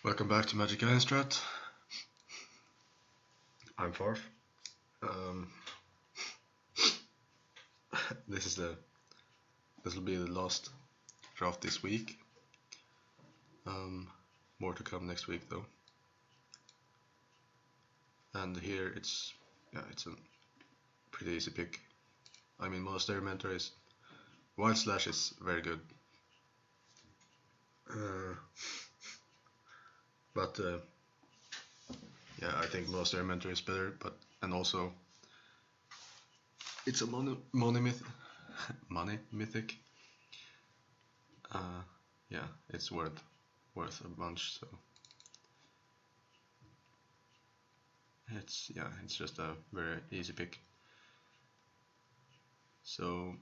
Welcome back to Magic Strat. I'm FaRF. This will be the last draft this week. More to come next week though. And here it's a pretty easy pick. I mean, Monastery Mentor is Wild Slash is very good. But yeah, I think Monastery Mentor is better. And also it's a money mythic. Yeah, it's worth a bunch. So it's just a very easy pick. So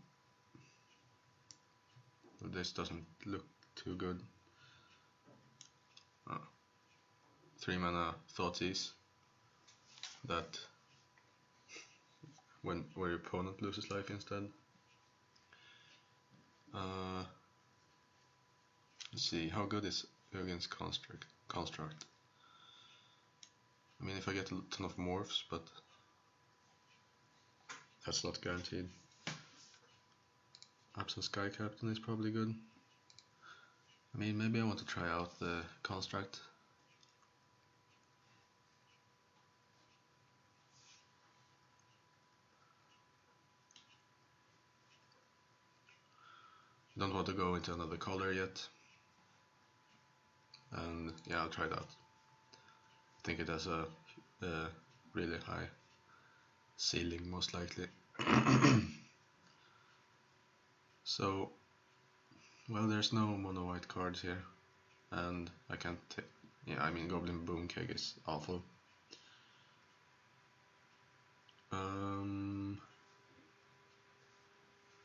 this doesn't look too good. 3 mana Thoughtseize that where your opponent loses life instead. Let's see, how good is against construct? I mean, if I get a ton of morphs, but that's not guaranteed. Absent Sky Captain is probably good. I mean, maybe I want to try out the construct. Don't want to go into another color yet. And yeah, I'll try that. I think it has a really high ceiling, most likely. So, well, there's no mono white cards here, and I can't take. Yeah, I mean, Goblin Boom Keg is awful.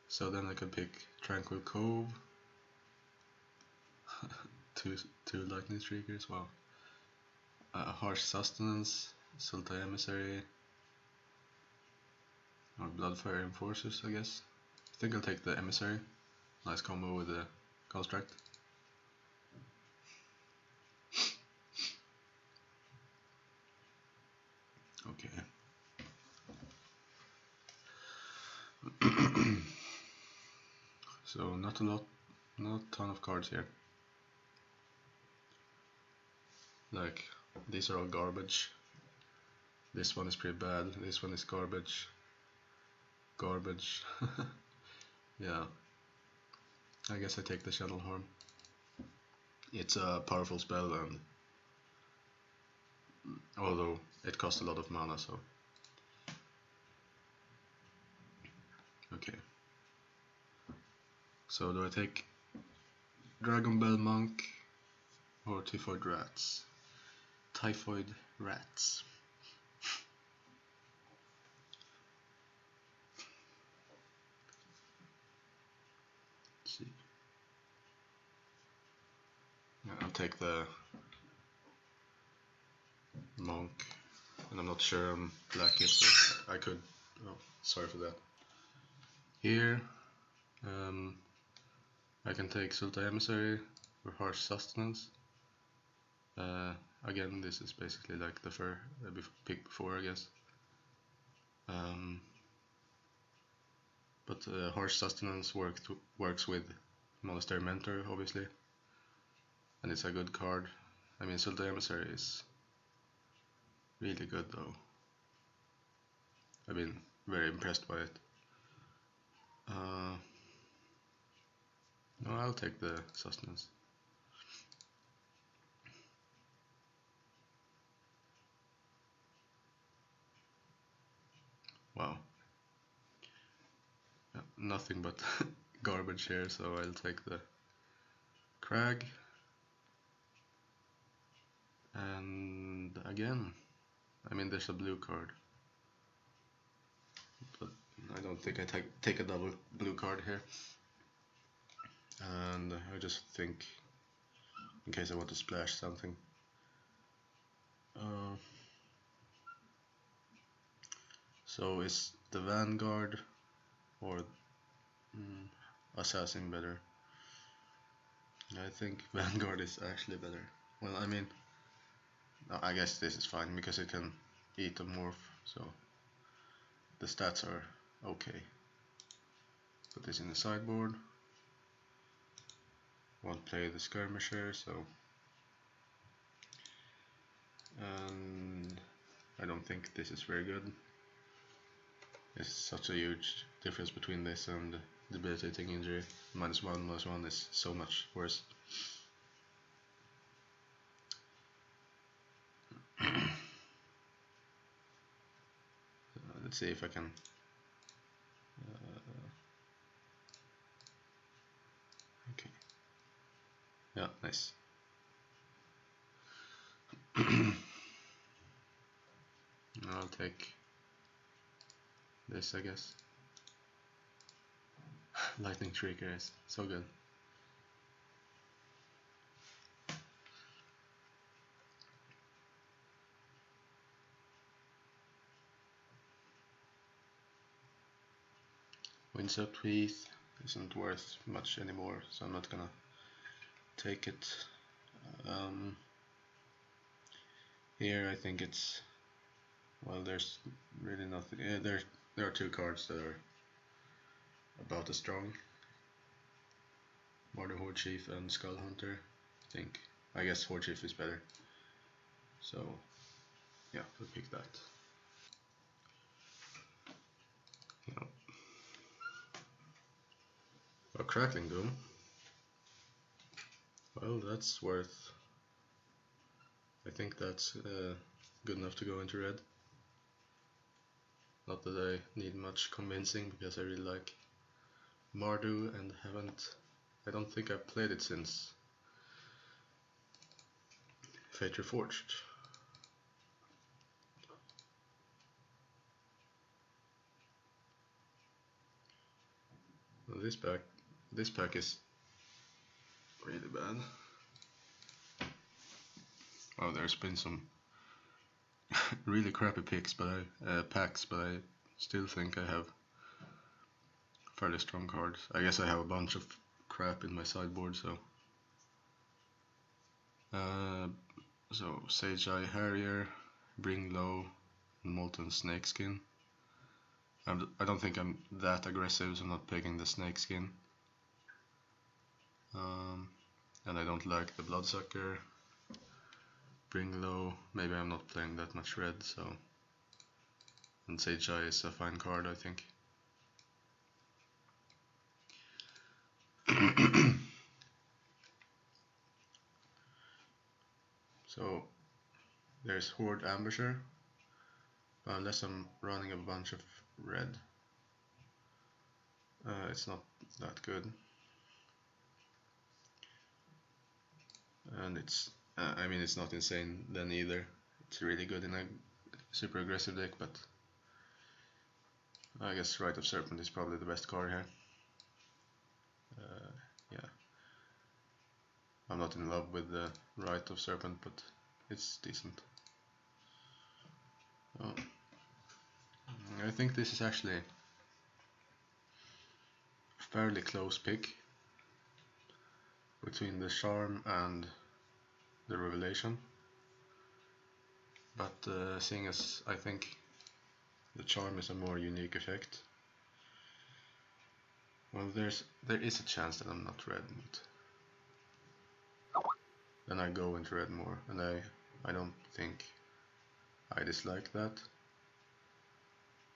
So then I could pick Tranquil Cove. two Lightning Streakers, wow. Harsh Sustenance, Sultai Emissary, or Bloodfire Enforcers, I guess. I think I'll take the Emissary. Nice combo with the construct. Okay. So not a ton of cards here. Like, these are all garbage. This one is pretty bad. This one is garbage. Garbage. Yeah. I guess I take the Channel Harm. It's a powerful spell, and although it costs a lot of mana, so okay. So do I take Dragon Bell Monk or Typhoid Rats? Typhoid Rats. Let's see. Yeah, I'll take the Monk, and I'm not sure I'm lacking, so I could. Oh, sorry for that. Here, I can take Sultai Emissary or Harsh Sustenance. Again, this is basically like the pick before, I guess. But Harsh Sustenance works with Monastery Mentor, obviously, and it's a good card. I mean, Sultai Emissary is really good, though. I've been very impressed by it. No, I'll take the Sustenance. Wow. Yeah, nothing but garbage here, so I'll take the Crag. And again, I mean, there's a blue card, but I don't think I take a double blue card here. And I just think, in case I want to splash something. So is the Vanguard or Assassin better? I think Vanguard is actually better. Well, I mean, No, I guess this is fine because it can eat a morph, so the stats are okay. Put this in the sideboard. Won't play the skirmisher, so. And I don't think this is very good. There's such a huge difference between this and debilitating injury. -1/-1 is so much worse. Let's see if I can. Okay. Yeah, nice. I'll take this, I guess. Lightning Shrieker is so good. Windswept Heath isn't worth much anymore, so I'm not gonna take it. Here I think it's, well, there's really nothing. Yeah, there are two cards that are about as strong. Mardu Horde Chief and Skull Hunter. I guess Horde Chief is better. So yeah, we'll pick that. Yeah. A Crackling Doom. Well, that's worth. I think that's good enough to go into red. Not that I need much convincing because I really like Mardu and I don't think I've played it since Fate Reforged. Well, this pack is really bad. Oh, there's been some really crappy packs, but I still think I have fairly strong cards. I guess I have a bunch of crap in my sideboard, so. So Sage Eye Harrier, Bring Low, and Molten Snakeskin. I don't think I'm that aggressive, so I'm not picking the Snakeskin. And I don't like the Bloodsucker. Bring Low, maybe I'm not playing that much red, so. And Sage Eye is a fine card, I think. So there's Horde Ambusher, but unless I'm running a bunch of red, it's not that good. And it's, I mean, it's not insane then either. It's really good in a super aggressive deck, but I guess Rite of Serpent is probably the best card here. Yeah, I'm not in love with the Rite of Serpent, but it's decent. Oh. I think this is actually a fairly close pick between the Charm and the Revelation, but seeing as I think the Charm is a more unique effect, well, there is a chance that I'm not red, but then I go into red more, and I don't think I dislike that.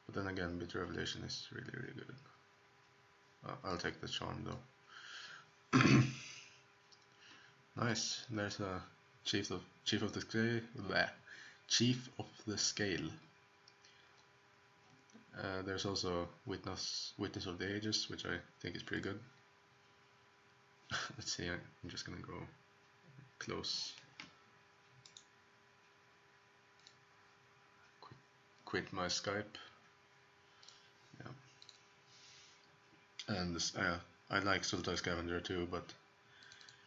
But then again, Bit Revelation is really good. I'll take the Charm though. Nice. There's a Chief of the Scale. Bleh. Chief of the Scale. There's also Witness of the Ages, which I think is pretty good. Let's see. I'm just gonna go close. Quit my Skype. Yeah. And this, I like Sultai Scavenger too, but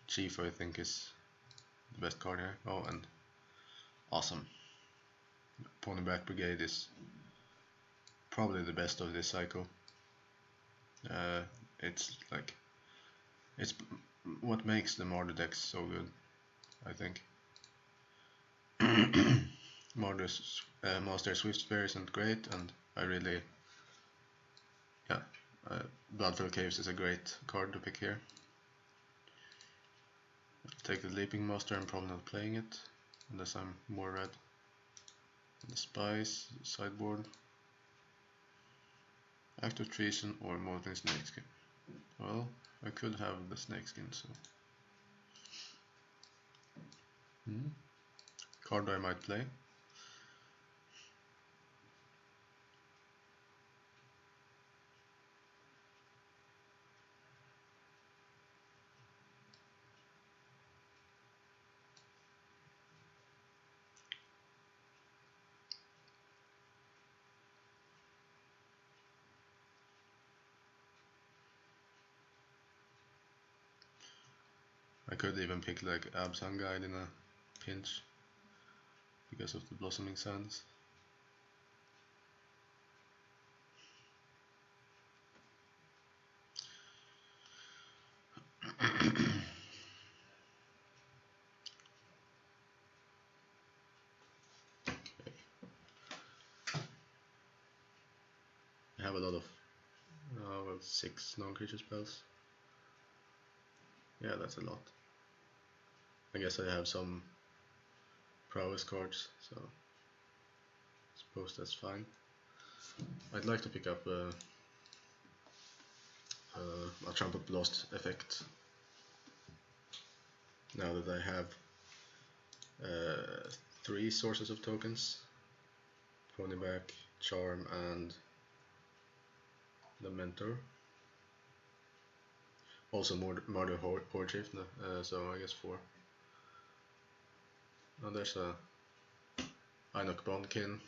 Chief I think is the best card here. Oh, and awesome. Ponyback Brigade is probably the best of this cycle. It's like, it's what makes the Mardu decks so good, I think. Master Swift Sphere isn't great, and I really, yeah, Bloodfell Caves is a great card to pick here. I'll take the Leaping Master. I'm probably not playing it, unless I'm more red. And the Spice, sideboard. Act of Treason or Molten Snakeskin. Well, I could have the Snakeskin, so... Card I might play. I could even pick like Absan Guide in a pinch because of the Blossoming Sands. I have a lot of well, 6 non-creature spells. Yeah, that's a lot. I guess I have some prowess cards, so I suppose that's fine. I'd like to pick up a Trumpet Blast effect now that I have 3 sources of tokens: Ponyback, Charm, and the Mentor. Also Murder Horde Chief, so I guess 4. Now there's a Einok Bondkin,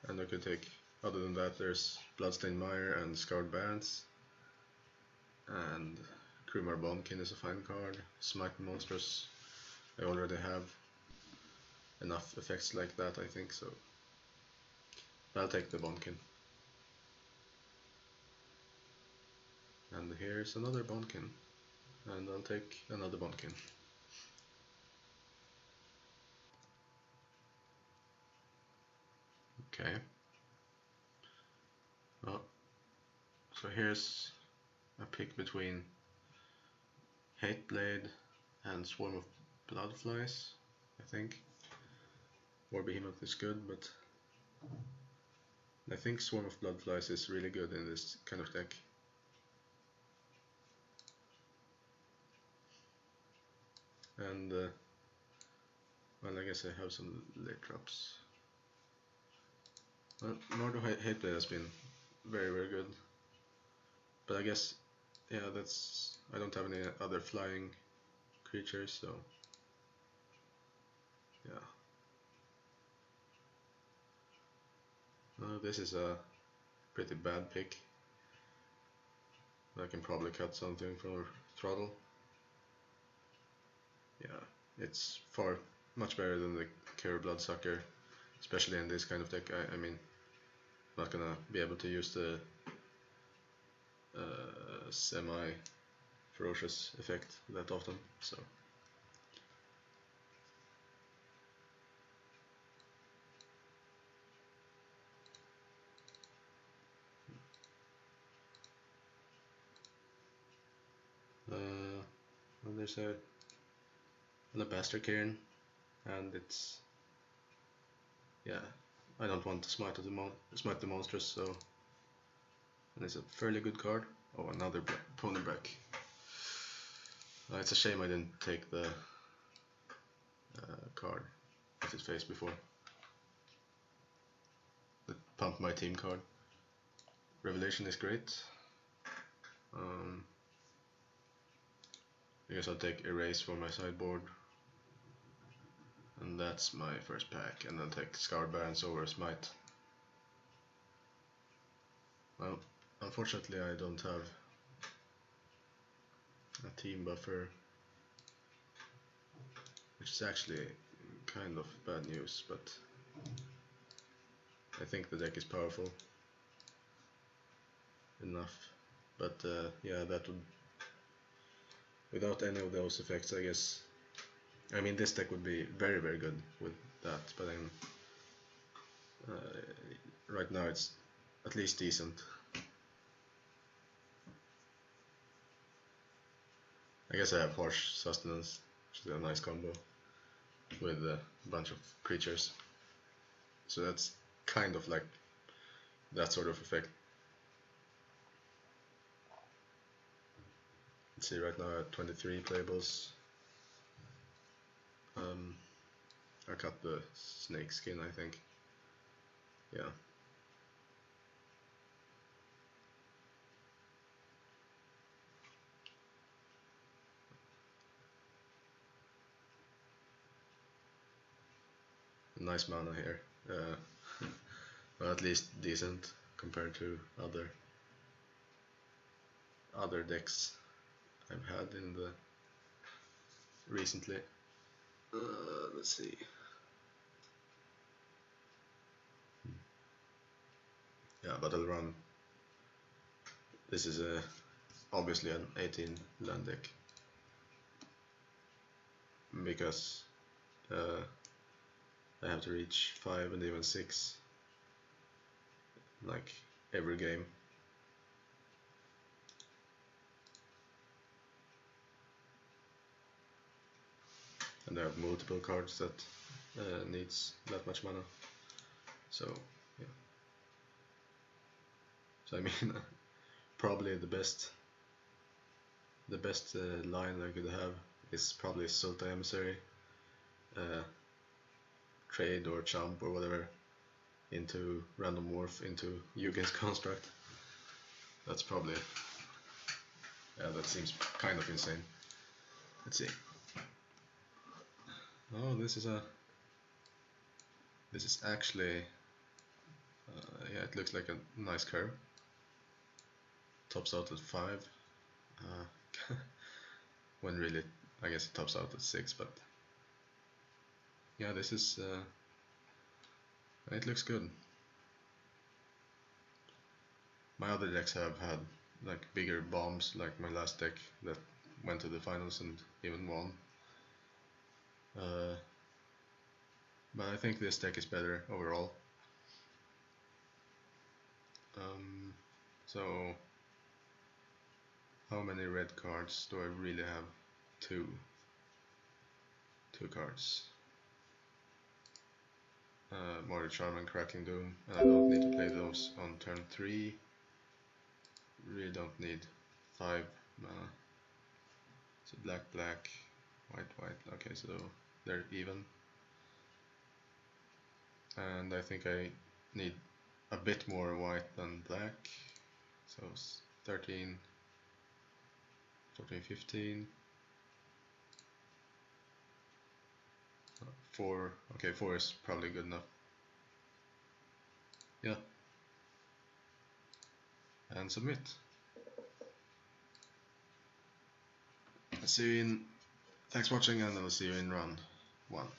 and I could take, other than that, there's Bloodstained Mire and Scarred Barrens, and Krumar Bondkin is a fine card. Smite Monsters, I already have enough effects like that, I think, so I'll take the Bondkin. And here's another Bondkin, and I'll take another Bondkin. Okay. Well, so here's a pick between Hateblade and Swarm of Bloodflies, I think. War Behemoth is good, but I think Swarm of Bloodflies is really good in this kind of deck. And well, I guess I have some late drops. Well, Mordo Hateblade has been very, very good. But I guess, yeah, that's... I don't have any other flying creatures, so... yeah. This is a pretty bad pick. I can probably cut something for Throttle. Yeah, it's much better than the Cure Bloodsucker, especially in this kind of deck. I mean, I'm not gonna be able to use the semi-ferocious effect that often, so... well, there's a Alabaster Cairn, and it's... yeah, I don't want to smite the monsters, so... and it's a fairly good card. Oh, another Ponyback. It's a shame I didn't take the card with his face before. The Pump My Team card. Revelation is great. I guess I'll take Erase for my sideboard. And that's my first pack, and I'll take Scarred Barrens over Smite. Well, unfortunately I don't have a team buffer, which is actually kind of bad news, but I think the deck is powerful enough. But yeah, that would... without any of those effects, I guess I mean, this deck would be very, very good with that, but then right now it's at least decent. I guess I have Harsh Sustenance, which is a nice combo with a bunch of creatures. So that's kind of like that sort of effect. Let's see, right now I have 23 playables. I cut the snake skin, I think. Yeah. Nice mana here. Well, at least decent compared to other decks I've had in the recently. Let's see. Yeah, Battle Run. This is obviously an 18 land deck because I have to reach 5 and even 6 like every game. And there are multiple cards that needs that much mana. So yeah. So I mean, probably the best line I could have is probably Sultai Emissary, trade or chump or whatever into random morph into Yugen's construct. That's probably, yeah, that seems kind of insane. Let's see. Oh, this is actually, yeah, it looks like a nice curve. Tops out at 5. When really, I guess it tops out at 6, but yeah, this is, it looks good. My other decks have had like bigger bombs, like my last deck that went to the finals and even won. But I think this deck is better overall. So how many red cards do I really have? Two cards. Mortar Charm and Cracking Doom, and I don't need to play those on turn 3. Really don't need 5 mana. So black, black, white, white. Okay, so they're even. And I think I need a bit more white than black. So 13, 14, 15. 4. Okay, 4 is probably good enough. Yeah. And submit. Thanks for watching, and I'll see you in round 1.